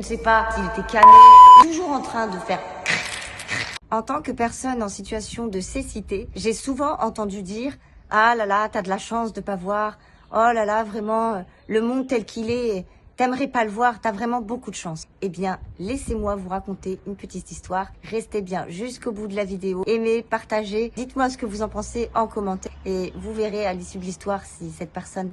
Je ne sais pas s'il était calmé, toujours en train de faire... En tant que personne en situation de cécité, j'ai souvent entendu dire « Ah là là, t'as de la chance de pas voir. Oh là là, vraiment, le monde tel qu'il est, t'aimerais pas le voir, t'as vraiment beaucoup de chance. » Eh bien, laissez-moi vous raconter une petite histoire. Restez bien jusqu'au bout de la vidéo. Aimez, partagez. Dites-moi ce que vous en pensez en commentaire. Et vous verrez à l'issue de l'histoire si cette personne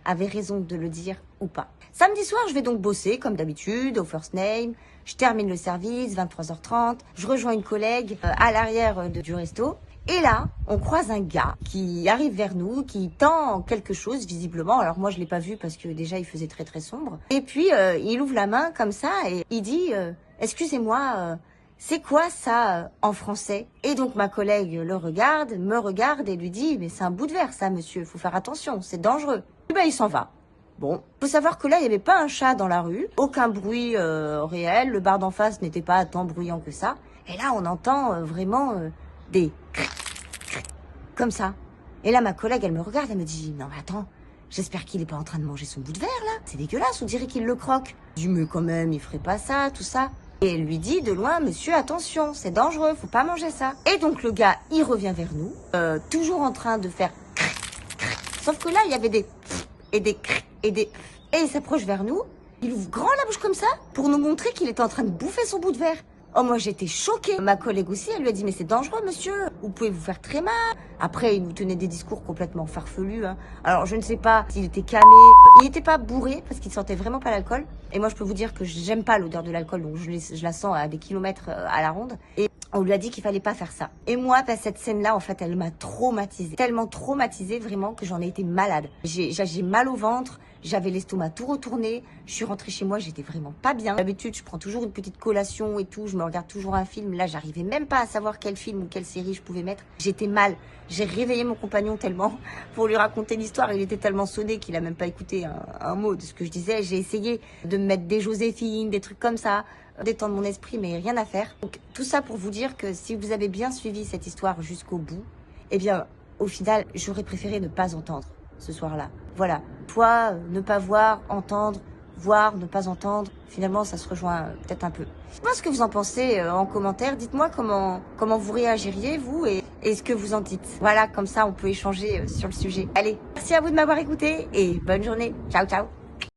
avait raison de le dire ou pas. Samedi soir, je vais donc bosser, comme d'habitude, au First Name. Je termine le service, 23h30. Je rejoins une collègue à l'arrière du resto. Et là, on croise un gars qui arrive vers nous, qui tend quelque chose, visiblement. Alors moi, je l'ai pas vu parce que déjà, il faisait très très sombre. Et puis, il ouvre la main comme ça et il dit « Excusez-moi, c'est quoi ça en français ?» Et donc, ma collègue le regarde, me regarde et lui dit « Mais c'est un bout de verre, ça, monsieur. Faut faire attention, c'est dangereux. » Et ben, il s'en va. Bon, faut savoir que là, il n'y avait pas un chat dans la rue, aucun bruit réel, le bar d'en face n'était pas tant bruyant que ça. Et là, on entend vraiment des cric, cric, comme ça. Et là, ma collègue, elle me regarde, elle me dit « Non mais attends, j'espère qu'il est pas en train de manger son bout de verre là. C'est dégueulasse, on dirait qu'il le croque. » Je dis « Mais quand même, il ferait pas ça, tout ça. » Et elle lui dit de loin « Monsieur, attention, c'est dangereux, faut pas manger ça. » Et donc le gars, il revient vers nous, toujours en train de faire cric, cric. Sauf que là, il y avait des et des cric et il s'approche vers nous, il ouvre grand la bouche comme ça pour nous montrer qu'il était en train de bouffer son bout de verre. Oh, moi j'étais choquée. Ma collègue aussi, elle lui a dit « Mais c'est dangereux, monsieur, vous pouvez vous faire très mal. » Après, il nous tenait des discours complètement farfelus. Alors, je ne sais pas s'il était camé. Il n'était pas bourré parce qu'il sentait vraiment pas l'alcool. Et moi, je peux vous dire que j'aime pas l'odeur de l'alcool, donc je la sens à des kilomètres à la ronde. Et on lui a dit qu'il fallait pas faire ça. Et moi, cette scène-là, en fait, elle m'a traumatisée. Tellement traumatisée, vraiment, que j'en ai été malade. J'ai mal au ventre. J'avais l'estomac tout retourné. Je suis rentrée chez moi, j'étais vraiment pas bien. D'habitude, je prends toujours une petite collation et tout. Je me regarde toujours un film. Là, j'arrivais même pas à savoir quel film ou quelle série je pouvais mettre. J'étais mal. J'ai réveillé mon compagnon tellement pour lui raconter l'histoire. Il était tellement sonné qu'il a même pas écouté un mot de ce que je disais. J'ai essayé de me mettre des Joséphine, des trucs comme ça, détendre mon esprit, mais rien à faire. Donc, tout ça pour vous dire que si vous avez bien suivi cette histoire jusqu'au bout, eh bien, au final, j'aurais préféré ne pas entendre ce soir-là. Voilà. Toi, ne pas voir, entendre, voir, ne pas entendre, finalement, ça se rejoint peut-être un peu. Dites-moi ce que vous en pensez en commentaire. Dites-moi comment vous réagiriez, vous, et ce que vous en dites. Voilà, comme ça, on peut échanger sur le sujet. Allez, merci à vous de m'avoir écouté et bonne journée. Ciao, ciao.